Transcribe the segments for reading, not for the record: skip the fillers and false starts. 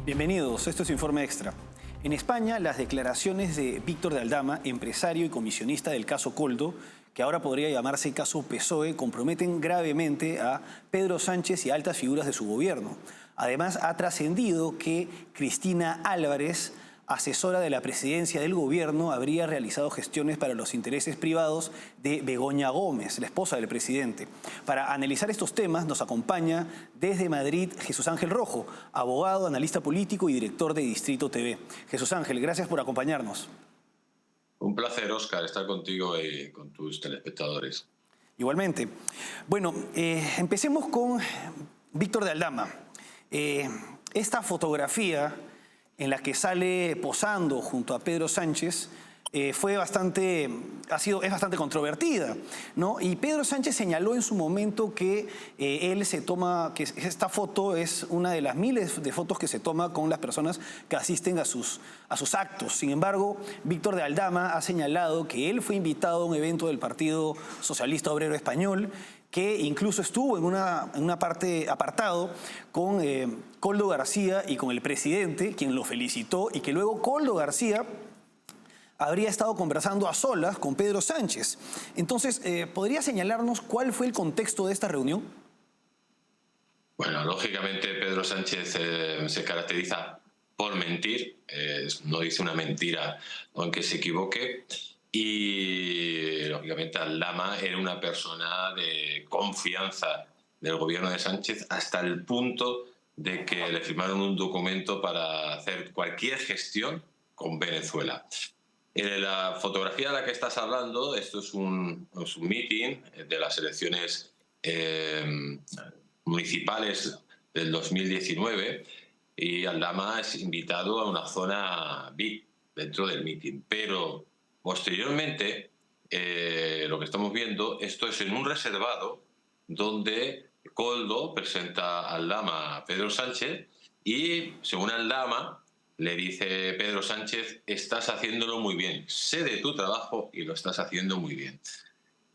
Bienvenidos, esto es Informe Extra. En España, las declaraciones de Víctor de Aldama, empresario y comisionista del caso Koldo, que ahora podría llamarse caso PSOE, comprometen gravemente a Pedro Sánchez y a altas figuras de su gobierno. Además, ha trascendido que Cristina Álvarez, asesora de la presidencia del gobierno, habría realizado gestiones para los intereses privados de Begoña Gómez, la esposa del presidente. Para analizar estos temas nos acompaña desde Madrid Jesús Ángel Rojo, abogado, analista político y director de Distrito TV. Jesús Ángel, gracias por acompañarnos. Un placer, Óscar, estar contigo y con tus telespectadores. Igualmente. Bueno, empecemos con Víctor de Aldama. Esta fotografía en la que sale posando junto a Pedro Sánchez, es bastante controvertida, ¿no? Y Pedro Sánchez señaló en su momento que que esta foto es una de las miles de fotos que se toma con las personas que asisten a sus actos. Sin embargo, Víctor de Aldama ha señalado que él fue invitado a un evento del Partido Socialista Obrero Español, que incluso estuvo en una parte apartado con Koldo García y con el presidente, quien lo felicitó, y que luego Koldo García habría estado conversando a solas con Pedro Sánchez. Entonces, ¿podría señalarnos cuál fue el contexto de esta reunión? Bueno, lógicamente Pedro Sánchez se caracteriza por mentir, no dice una mentira aunque se equivoque, y lógicamente Aldama era una persona de confianza del gobierno de Sánchez hasta el punto de que le firmaron un documento para hacer cualquier gestión con Venezuela. La fotografía de la que estás hablando, esto es un meeting de las elecciones municipales del 2019 y Aldama es invitado a una zona VIP dentro del meeting. Pero posteriormente, lo que estamos viendo, esto es en un reservado donde Koldo presenta a Aldama a Pedro Sánchez y, según Aldama, le dice Pedro Sánchez: estás haciéndolo muy bien, sé de tu trabajo y lo estás haciendo muy bien.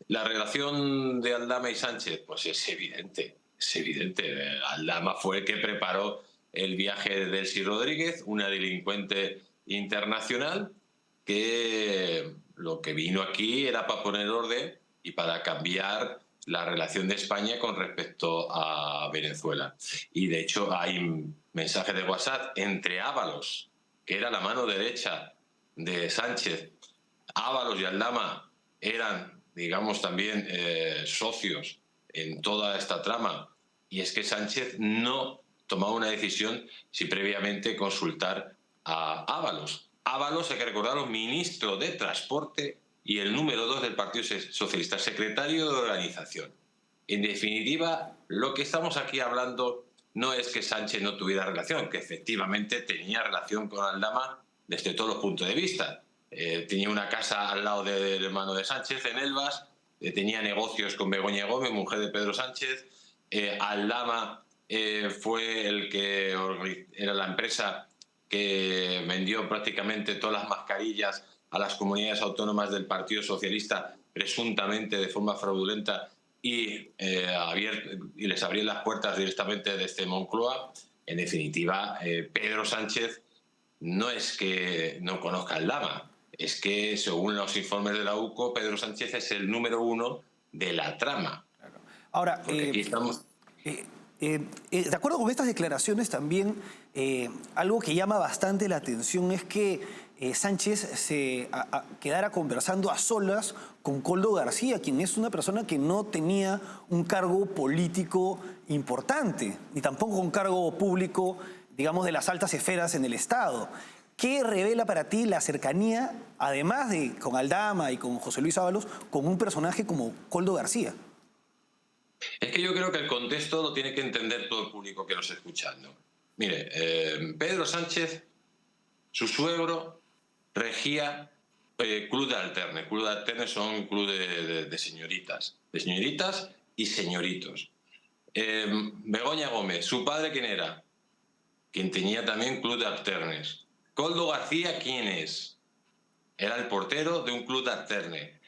La relación de Aldama y Sánchez, pues es evidente, es evidente. Aldama fue el que preparó el viaje de Delcy Rodríguez, una delincuente internacional que lo que vino aquí era para poner orden y para cambiar la relación de España con respecto a Venezuela. Y de hecho hay mensajes de WhatsApp entre Ábalos, que era la mano derecha de Sánchez. Ábalos y Aldama eran, digamos, también socios en toda esta trama, y es que Sánchez no tomaba una decisión sin previamente consultar a Ábalos. Ábalos, hay que recordarlo, ministro de Transporte y el número 2 del Partido Socialista, secretario de organización. En definitiva, lo que estamos aquí hablando no es que Sánchez no tuviera relación, que efectivamente tenía relación con Aldama desde todos los puntos de vista. Tenía una casa al lado del hermano de Sánchez, en Elvas, tenía negocios con Begoña Gómez, mujer de Pedro Sánchez. Aldama fue el que era la empresa que vendió prácticamente todas las mascarillas a las comunidades autónomas del Partido Socialista, presuntamente de forma fraudulenta, y les abrió las puertas directamente desde Moncloa. En definitiva, Pedro Sánchez no es que no conozca a Aldama, es que, según los informes de la UCO, Pedro Sánchez es el número 1 de la trama. Claro. Ahora, aquí estamos... de acuerdo con estas declaraciones también, algo que llama bastante la atención es que Sánchez se quedara conversando a solas con Koldo García, quien es una persona que no tenía un cargo político importante, ni tampoco un cargo público, digamos, de las altas esferas en el Estado. ¿Qué revela para ti la cercanía, además de con Aldama y con José Luis Ábalos, con un personaje como Koldo García? Es que yo creo que el contexto lo tiene que entender todo el público que nos está escuchando. Mire, Pedro Sánchez, su suegro, regía Club de Alterne. Club de Alterne son club de señoritas y señoritos. Begoña Gómez, su padre, ¿quién era? Quien tenía también Club de Alternes. Koldo García, ¿quién es? Era el portero de un club de Alterne.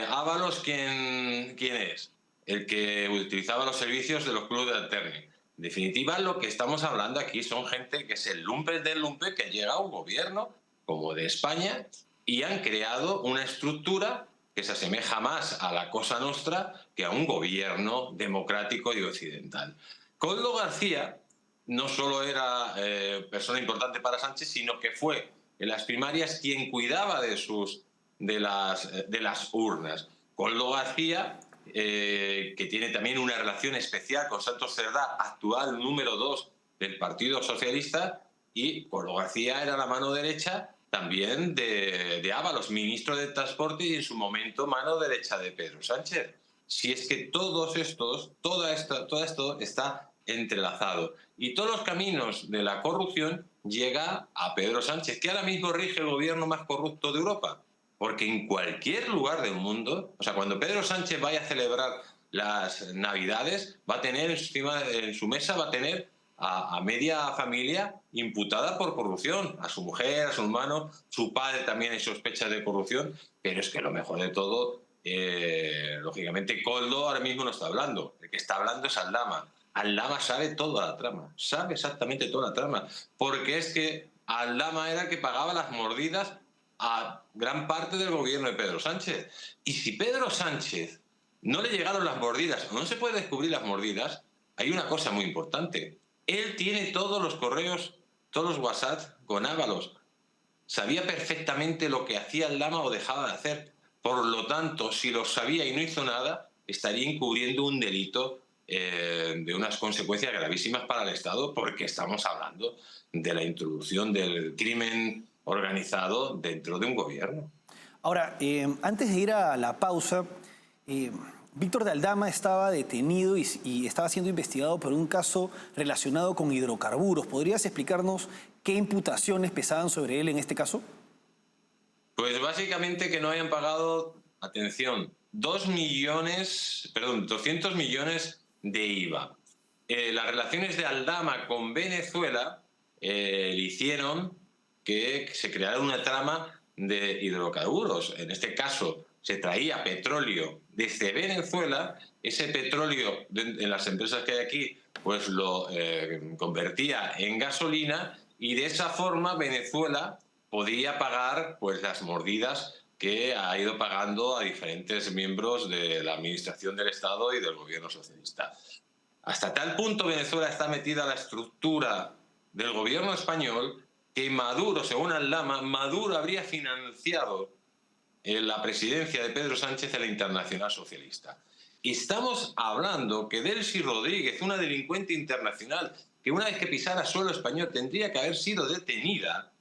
Ábalos, ¿quién es? El que utilizaba los servicios de los clubes de Alterne. En definitiva, lo que estamos hablando aquí son gente que es el lumpen del lumpen, que llega a un gobierno como de España y han creado una estructura que se asemeja más a la Cosa Nostra que a un gobierno democrático y occidental. Koldo García no solo era persona importante para Sánchez, sino que fue en las primarias quien cuidaba de las urnas. Koldo García, que tiene también una relación especial con Santos Cerdá, actual número 2 del Partido Socialista, y Koldo García era la mano derecha también de Ábalos, ministro de Transporte y en su momento mano derecha de Pedro Sánchez. Si es que todo esto está entrelazado. Y todos los caminos de la corrupción llega a Pedro Sánchez, que ahora mismo rige el gobierno más corrupto de Europa. Porque en cualquier lugar del mundo, o sea, cuando Pedro Sánchez vaya a celebrar las Navidades, va a tener en su mesa, va a tener a media familia imputada por corrupción, a su mujer, a su hermano, su padre también hay sospechas de corrupción, pero es que lo mejor de todo, lógicamente, Koldo ahora mismo no está hablando, el que está hablando es Aldama. Aldama sabe toda la trama, sabe exactamente toda la trama, porque es que Aldama era el que pagaba las mordidas a gran parte del gobierno de Pedro Sánchez. Y si Pedro Sánchez no le llegaron las mordidas, o no se puede descubrir las mordidas, hay una cosa muy importante. Él tiene todos los correos, todos los WhatsApp con Ábalos. Sabía perfectamente lo que hacía Aldama o dejaba de hacer. Por lo tanto, si lo sabía y no hizo nada, estaría encubriendo un delito de unas consecuencias gravísimas para el Estado, porque estamos hablando de la introducción del crimen organizado dentro de un gobierno. Ahora, antes de ir a la pausa, Víctor de Aldama estaba detenido y estaba siendo investigado por un caso relacionado con hidrocarburos. ¿Podrías explicarnos qué imputaciones pesaban sobre él en este caso? Pues básicamente que no hayan pagado, atención, 200 millones de IVA. Las relaciones de Aldama con Venezuela le hicieron que se creara una trama de hidrocarburos. En este caso, se traía petróleo desde Venezuela, ese petróleo en las empresas que hay aquí, pues lo convertía en gasolina y de esa forma Venezuela podía pagar pues las mordidas que ha ido pagando a diferentes miembros de la administración del Estado y del gobierno socialista. Hasta tal punto Venezuela está metida a la estructura del gobierno español que Maduro, según Aldama, Maduro habría financiado la presidencia de Pedro Sánchez en la Internacional Socialista. Y estamos hablando que Delcy Rodríguez, una delincuente internacional, que una vez que pisara suelo español tendría que haber sido detenida,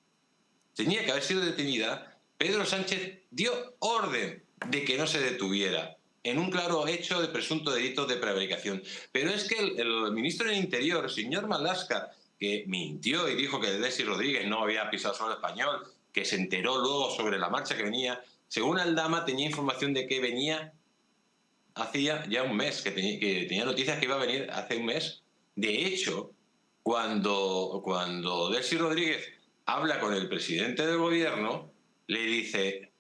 Pedro Sánchez dio orden de que no se detuviera, en un claro hecho de presunto delito de prevaricación. Pero es que el ministro del Interior, el señor Marlaska, que mintió y dijo que Delcy Rodríguez no había pisado suelo español, que se enteró luego sobre la marcha que venía, según Aldama tenía información de que venía hacía ya un mes, que tenía noticias que iba a venir hace un mes. De hecho, cuando Delcy Rodríguez habla con el presidente del gobierno, le dice,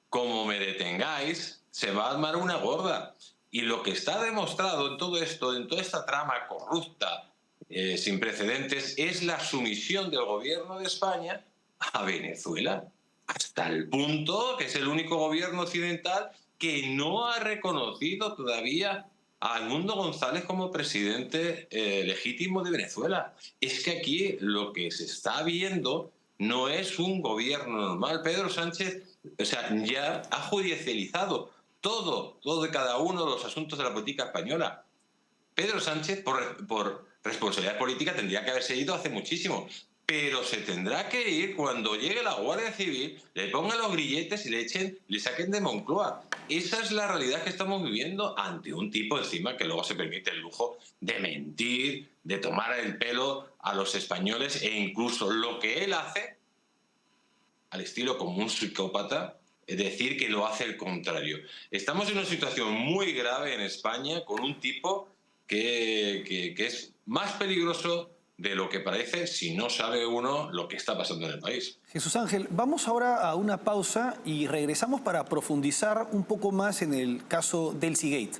como me detengáis, se va a armar una gorda. Y lo que está demostrado en todo esto, en toda esta trama corrupta, sin precedentes, es la sumisión del gobierno de España a Venezuela, hasta el punto que es el único gobierno occidental que no ha reconocido todavía a Edmundo González como presidente legítimo de Venezuela. Es que aquí lo que se está viendo no es un gobierno normal. Pedro Sánchez, o sea, ya ha judicializado todo y cada uno de los asuntos de la política española. Pedro Sánchez, por responsabilidad política, tendría que haberse ido hace muchísimo. Pero se tendrá que ir cuando llegue la Guardia Civil, le pongan los grilletes y le saquen de Moncloa. Esa es la realidad que estamos viviendo ante un tipo encima que luego se permite el lujo de mentir, de tomar el pelo a los españoles e incluso lo que él hace, al estilo como un psicópata, es decir, que lo hace el contrario. Estamos en una situación muy grave en España con un tipo que es más peligroso de lo que parece si no sabe uno lo que está pasando en el país. Jesús Ángel, vamos ahora a una pausa y regresamos para profundizar un poco más en el caso Delcy Gate.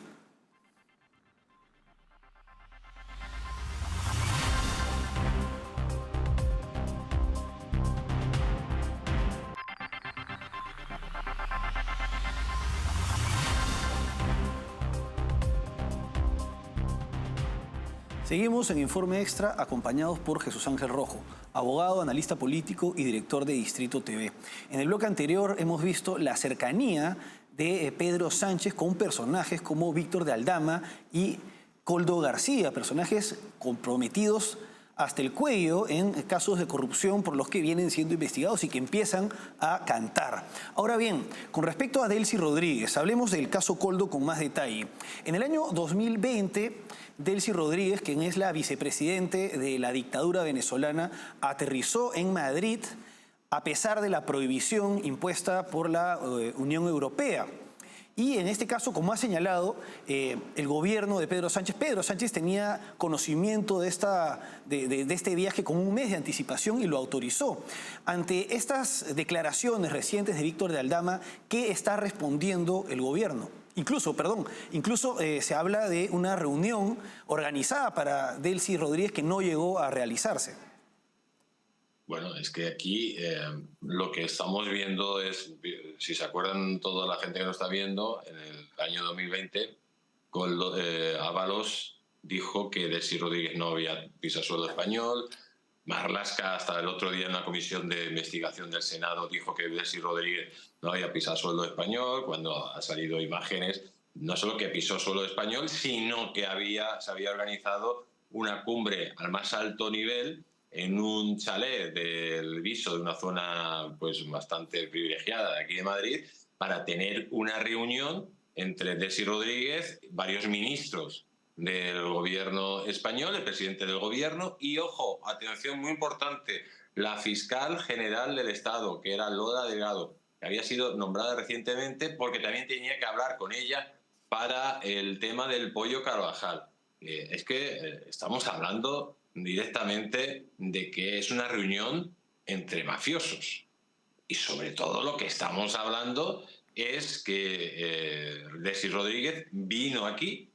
Seguimos en Informe Extra acompañados por Jesús Ángel Rojo, abogado, analista político y director de Distrito TV. En el bloque anterior hemos visto la cercanía de Pedro Sánchez con personajes como Víctor de Aldama y Koldo García, personajes comprometidos hasta el cuello en casos de corrupción por los que vienen siendo investigados y que empiezan a cantar. Ahora bien, con respecto a Delcy Rodríguez, hablemos del caso Koldo con más detalle. En el año 2020, Delcy Rodríguez, quien es la vicepresidente de la dictadura venezolana, aterrizó en Madrid a pesar de la prohibición impuesta por la Unión Europea. Y en este caso, como ha señalado el gobierno de Pedro Sánchez tenía conocimiento de este viaje con un mes de anticipación y lo autorizó. Ante estas declaraciones recientes de Víctor de Aldama, ¿qué está respondiendo el gobierno? Incluso se habla de una reunión organizada para Delcy Rodríguez que no llegó a realizarse. Bueno, es que aquí lo que estamos viendo es, si se acuerdan toda la gente que lo está viendo, en el año 2020, Ábalos dijo que Delcy Rodríguez no había pisado suelo español. Marlaska, hasta el otro día en una comisión de investigación del Senado, dijo que Delcy Rodríguez no había pisado suelo español, cuando ha salido imágenes, no solo que pisó suelo español, sino que se había organizado una cumbre al más alto nivel en un chalet del Viso, de una zona pues bastante privilegiada de aquí de Madrid, para tener una reunión entre Delcy Rodríguez, varios ministros del gobierno español, el presidente del gobierno y, ojo, atención muy importante, la fiscal general del Estado, que era Lola Delgado, que había sido nombrada recientemente porque también tenía que hablar con ella para el tema del pollo Carvajal. Es que estamos hablando directamente de que es una reunión entre mafiosos. Y sobre todo lo que estamos hablando es que Delcy Rodríguez vino aquí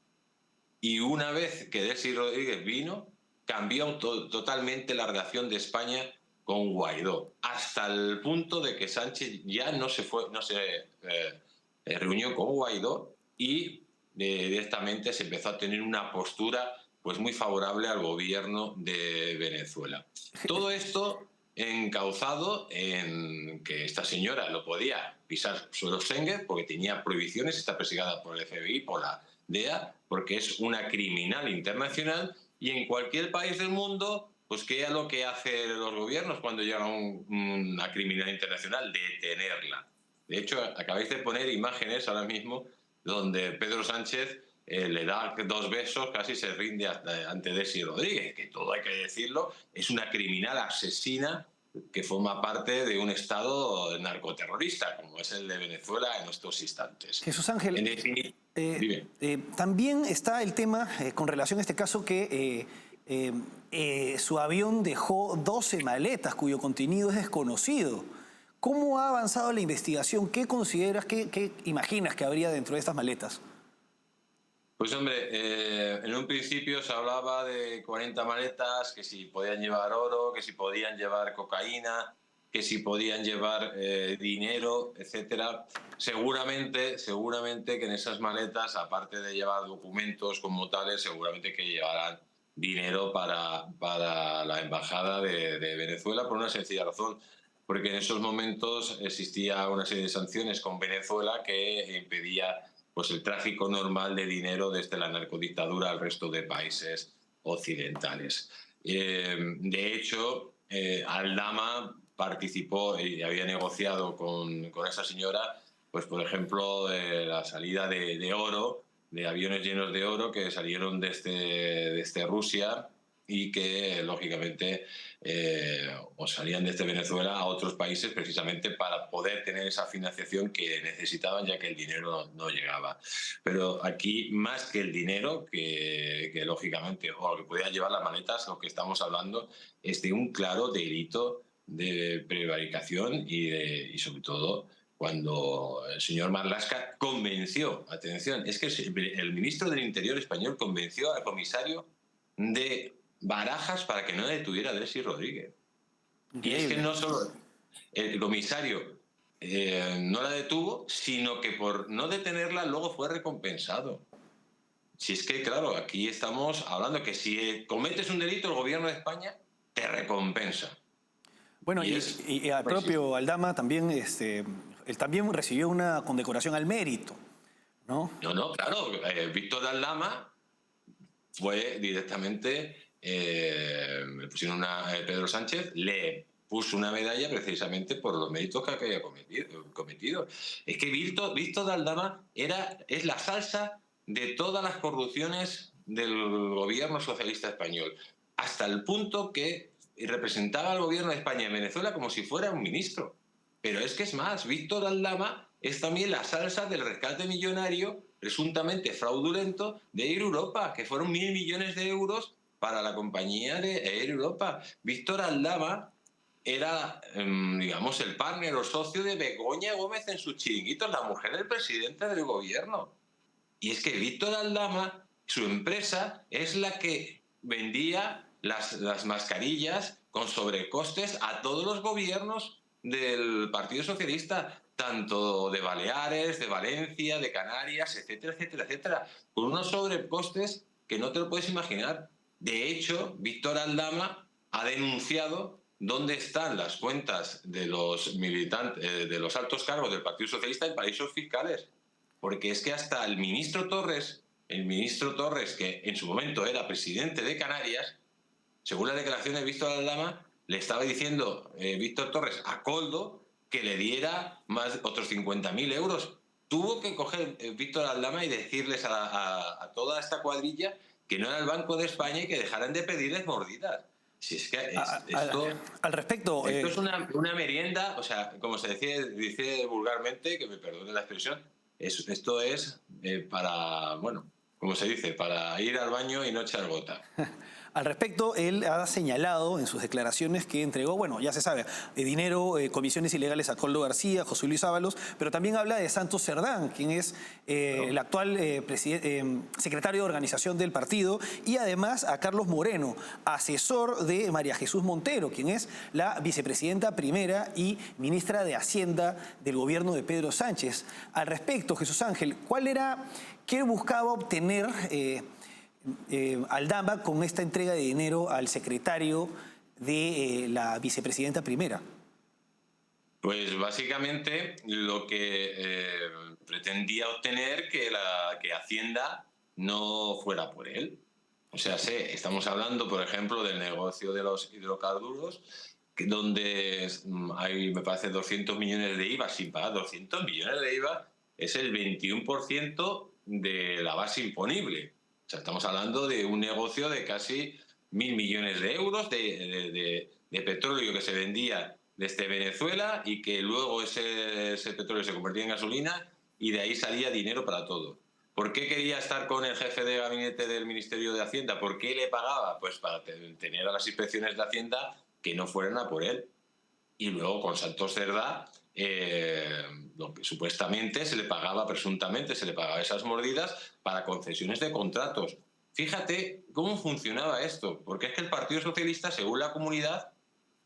y una vez que Delcy Rodríguez vino, cambió totalmente la relación de España con Guaidó, hasta el punto de que Sánchez ya no se reunió con Guaidó y directamente se empezó a tener una postura pues muy favorable al gobierno de Venezuela. Todo esto encauzado en que esta señora no podía pisar suelo Schengen porque tenía prohibiciones, está perseguida por el FBI, por la DEA, porque es una criminal internacional y en cualquier país del mundo, pues ¿qué es lo que hacen los gobiernos cuando llega una criminal internacional? Detenerla. De hecho, acabáis de poner imágenes ahora mismo donde Pedro Sánchez le da 2 besos, casi se rinde ante Delcy Rodríguez, que todo hay que decirlo, es una criminal asesina que forma parte de un estado narcoterrorista, como es el de Venezuela en estos instantes. Jesús Ángel, también está el tema, con relación a este caso, que su avión dejó 12 maletas cuyo contenido es desconocido. ¿Cómo ha avanzado la investigación? ¿Qué consideras, qué imaginas que habría dentro de estas maletas? Pues hombre, en un principio se hablaba de 40 maletas, que si podían llevar oro, que si podían llevar cocaína, que si podían llevar dinero, etcétera. Seguramente que en esas maletas, aparte de llevar documentos como tales, seguramente que llevarán dinero para la embajada de Venezuela, por una sencilla razón, porque en esos momentos existía una serie de sanciones con Venezuela que impedía pues el tráfico normal de dinero desde la narcodictadura al resto de países occidentales. De hecho, Aldama participó y había negociado con esa señora, pues por ejemplo, la salida de oro, de aviones llenos de oro que salieron desde Rusia y que, lógicamente, o salían desde Venezuela a otros países precisamente para poder tener esa financiación que necesitaban, ya que el dinero no llegaba. Pero aquí, más que el dinero, que lógicamente, o que podían llevar las maletas, lo que estamos hablando es de un claro delito de prevaricación y sobre todo cuando el señor Marlaska convenció, atención, es que el ministro del Interior español convenció al comisario de Barajas para que no detuviera a Delcy Rodríguez. Y es que no solo el comisario no la detuvo, sino que por no detenerla luego fue recompensado. Si es que, claro, aquí estamos hablando que si cometes un delito, el gobierno de España te recompensa. Bueno, Y es... y al propio Aldama también, él también recibió una condecoración al mérito, ¿no? No, no, claro. Víctor Aldama fue directamente, le pusieron Pedro Sánchez le puso una medalla precisamente por los méritos que había cometido. Es que Víctor Aldama es la salsa de todas las corrupciones del gobierno socialista español, hasta el punto que representaba al gobierno de España en Venezuela como si fuera un ministro. Pero es que es más, Víctor Aldama es también la salsa del rescate millonario presuntamente fraudulento de Air Europa, que fueron 1.000 millones de euros para la compañía de Air Europa. Víctor Aldama era, digamos, el partner o socio de Begoña Gómez en sus chiringuitos, la mujer del presidente del gobierno. Y es que Víctor Aldama, su empresa, es la que vendía las mascarillas con sobrecostes a todos los gobiernos del Partido Socialista, tanto de Baleares, de Valencia, de Canarias, etcétera, etcétera, etcétera, con unos sobrecostes que no te lo puedes imaginar. De hecho, Víctor Aldama ha denunciado dónde están las cuentas de los militantes, de los altos cargos del Partido Socialista en paraísos fiscales. Porque es que hasta el ministro Torres, que en su momento era presidente de Canarias, según la declaración de Víctor Aldama, le estaba diciendo Víctor Torres a Koldo que le diera otros 50.000 euros. Tuvo que coger Víctor Aldama y decirles a toda esta cuadrilla que no era el Banco de España y que dejaran de pedirles mordidas. Si es que al respecto... Esto es una merienda, o sea, como se dice vulgarmente, que me perdone la expresión, esto es para, bueno, como se dice, para ir al baño y no echar gota. Al respecto, él ha señalado en sus declaraciones que entregó, bueno, ya se sabe, dinero, comisiones ilegales a Koldo García, José Luis Ábalos, pero también habla de Santos Cerdán, quien es el actual secretario de organización del partido, y además a Carlos Moreno, asesor de María Jesús Montero, quien es la vicepresidenta primera y ministra de Hacienda del gobierno de Pedro Sánchez. Al respecto, Jesús Ángel, ¿qué buscaba obtener Aldama con esta entrega de dinero al secretario de la vicepresidenta primera? Pues básicamente lo que pretendía obtener que Hacienda no fuera por él. O sea, estamos hablando, por ejemplo, del negocio de los hidrocarburos, donde hay, me parece, 200 millones de IVA sin pagar. 200 millones de IVA es el 21% de la base imponible. O sea, estamos hablando de un negocio de casi 1.000 millones de euros de petróleo que se vendía desde Venezuela y que luego ese petróleo se convertía en gasolina y de ahí salía dinero para todo. ¿Por qué quería estar con el jefe de gabinete del Ministerio de Hacienda? ¿Por qué le pagaba? Pues para tener a las inspecciones de Hacienda que no fueran a por él. Y luego con Santos Cerdá, lo que supuestamente se le pagaba, presuntamente se le pagaba esas mordidas para concesiones de contratos. Fíjate cómo funcionaba esto, porque es que el Partido Socialista, según la comunidad,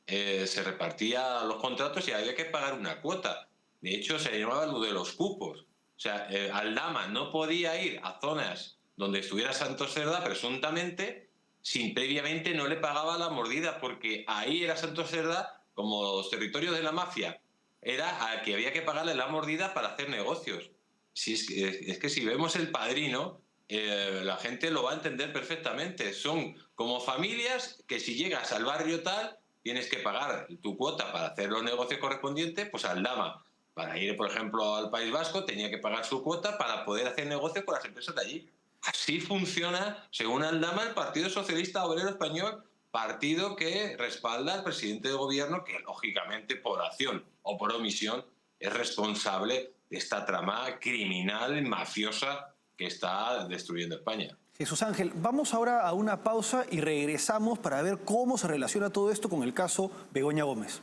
se repartía los contratos y había que pagar una cuota. De hecho, se llamaba lo de los cupos. O sea, Aldama no podía ir a zonas donde estuviera Santos Cerdá, presuntamente, si previamente no le pagaba la mordida, porque ahí era Santos Cerdá, como los territorios de la mafia, era al que había que pagarle la mordida para hacer negocios. Si es que si vemos El Padrino, la gente lo va a entender perfectamente. Son como familias que si llegas al barrio tal, tienes que pagar tu cuota para hacer los negocios correspondientes. Pues Aldama, para ir, por ejemplo, al País Vasco, tenía que pagar su cuota para poder hacer negocios con las empresas de allí. Así funciona, según Aldama, el Partido Socialista Obrero Español, partido que respalda al presidente de gobierno, que lógicamente por acción o por omisión es responsable de esta trama criminal, mafiosa, que está destruyendo España. Jesús Ángel, vamos ahora a una pausa y regresamos para ver cómo se relaciona todo esto con el caso Begoña Gómez.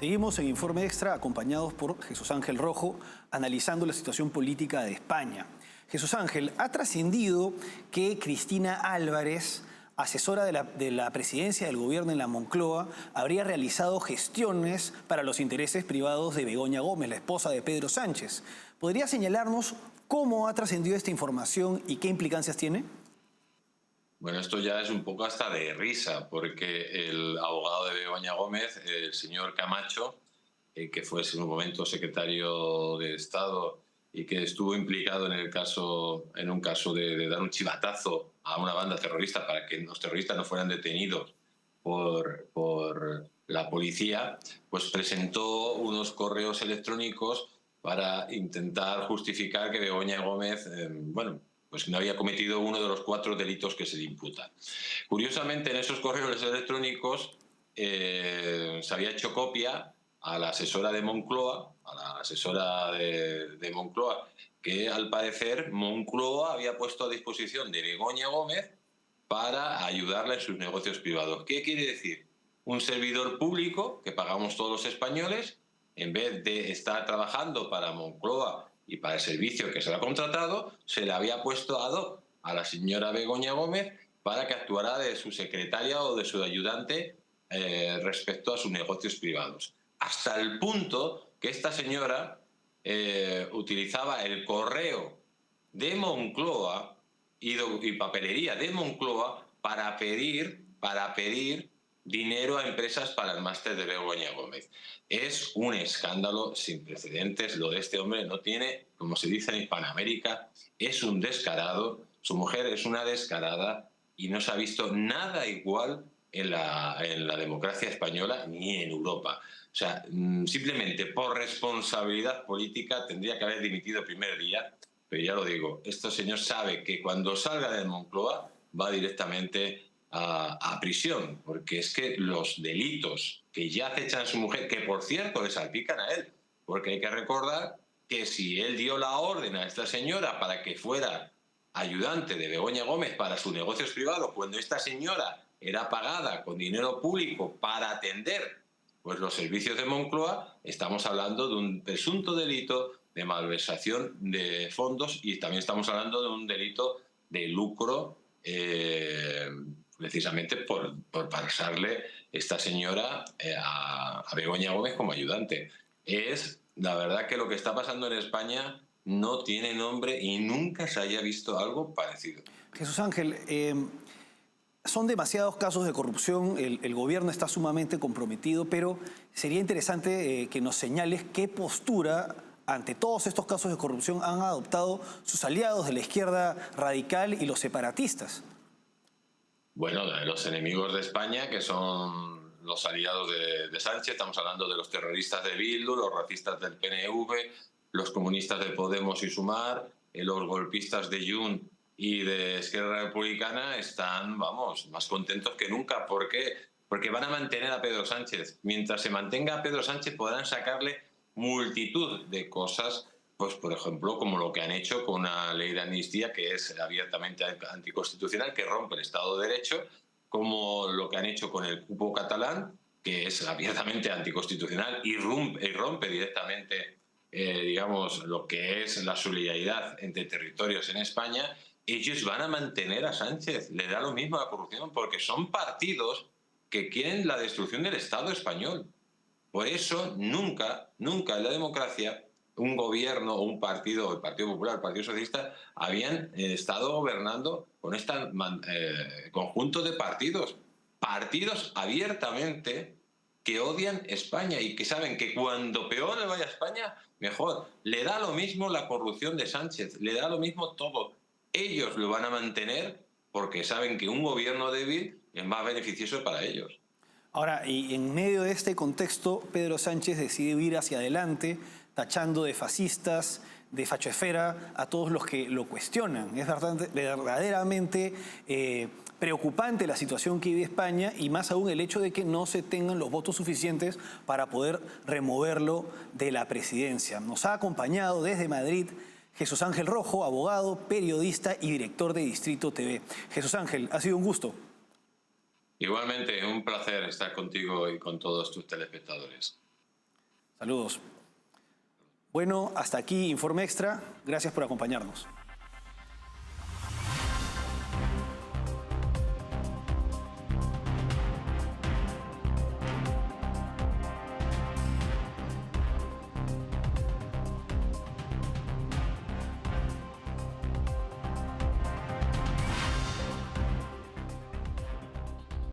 Seguimos en Informe Extra acompañados por Jesús Ángel Rojo, analizando la situación política de España. Jesús Ángel, ha trascendido que Cristina Álvarez, asesora de la presidencia del gobierno en la Moncloa, habría realizado gestiones para los intereses privados de Begoña Gómez, la esposa de Pedro Sánchez. ¿Podría señalarnos cómo ha trascendido esta información y qué implicancias tiene? Bueno, esto ya es un poco hasta de risa, porque el abogado de Begoña Gómez, el señor Camacho, que fue en un momento secretario de Estado y que estuvo implicado en un caso de dar un chivatazo a una banda terrorista para que los terroristas no fueran detenidos por la policía, pues presentó unos correos electrónicos para intentar justificar que Begoña Gómez, pues no había cometido uno de los 4 delitos que se le imputan. Curiosamente, en esos correos electrónicos se había hecho copia a la asesora de Moncloa, de Moncloa, que al parecer Moncloa había puesto a disposición de Begoña Gómez para ayudarla en sus negocios privados. ¿Qué quiere decir? Un servidor público que pagamos todos los españoles, en vez de estar trabajando para Moncloa y para el servicio que se le ha contratado, se le había puesto ad hoc a la señora Begoña Gómez para que actuara de su secretaria o de su ayudante respecto a sus negocios privados. Hasta el punto que esta señora utilizaba el correo de Moncloa y papelería de Moncloa para pedir dinero a empresas para el máster de Begoña Gómez. Es un escándalo sin precedentes. Lo de este hombre no tiene, como se dice en Hispanoamérica, es un descarado. Su mujer es una descarada y no se ha visto nada igual en la democracia española ni en Europa. O sea, simplemente por responsabilidad política tendría que haber dimitido el primer día. Pero ya lo digo, este señor sabe que cuando salga de Moncloa va directamente a prisión, porque es que los delitos que ya acechan a su mujer, que por cierto le salpican a él, porque hay que recordar que si él dio la orden a esta señora para que fuera ayudante de Begoña Gómez para sus negocios privados, cuando esta señora era pagada con dinero público para atender pues los servicios de Moncloa, estamos hablando de un presunto delito de malversación de fondos y también estamos hablando de un delito de lucro precisamente por pasarle esta señora a Begoña Gómez como ayudante. Es la verdad que lo que está pasando en España no tiene nombre y nunca se haya visto algo parecido. Jesús Ángel, son demasiados casos de corrupción, el gobierno está sumamente comprometido, pero sería interesante que nos señales qué postura ante todos estos casos de corrupción han adoptado sus aliados de la izquierda radical y los separatistas. Bueno, los enemigos de España, que son los aliados de Sánchez, estamos hablando de los terroristas de Bildu, los racistas del PNV, los comunistas de Podemos y Sumar, los golpistas de Junts y de Esquerra Republicana están, vamos, más contentos que nunca. ¿Por qué? Porque van a mantener a Pedro Sánchez. Mientras se mantenga a Pedro Sánchez podrán sacarle multitud de cosas, pues por ejemplo, como lo que han hecho con una ley de amnistía que es abiertamente anticonstitucional, que rompe el Estado de Derecho, como lo que han hecho con el cupo catalán, que es abiertamente anticonstitucional y rompe directamente, digamos, lo que es la solidaridad entre territorios en España. Ellos van a mantener a Sánchez, le da lo mismo a la corrupción, porque son partidos que quieren la destrucción del Estado español. Por eso nunca en la democracia un gobierno o un partido, el Partido Popular, el Partido Socialista, habían estado gobernando con este conjunto de partidos abiertamente que odian España y que saben que cuando peor le vaya a España, mejor. Le da lo mismo la corrupción de Sánchez, le da lo mismo todo. Ellos lo van a mantener porque saben que un gobierno débil es más beneficioso para ellos. Ahora, y en medio de este contexto, Pedro Sánchez decide ir hacia adelante, tachando de fascistas, de fachoesfera, a todos los que lo cuestionan. Es verdaderamente preocupante la situación que vive España y más aún el hecho de que no se tengan los votos suficientes para poder removerlo de la presidencia. Nos ha acompañado desde Madrid Jesús Ángel Rojo, abogado, periodista y director de Distrito TV. Jesús Ángel, ha sido un gusto. Igualmente, un placer estar contigo y con todos tus telespectadores. Saludos. Bueno, hasta aquí Informe Extra. Gracias por acompañarnos.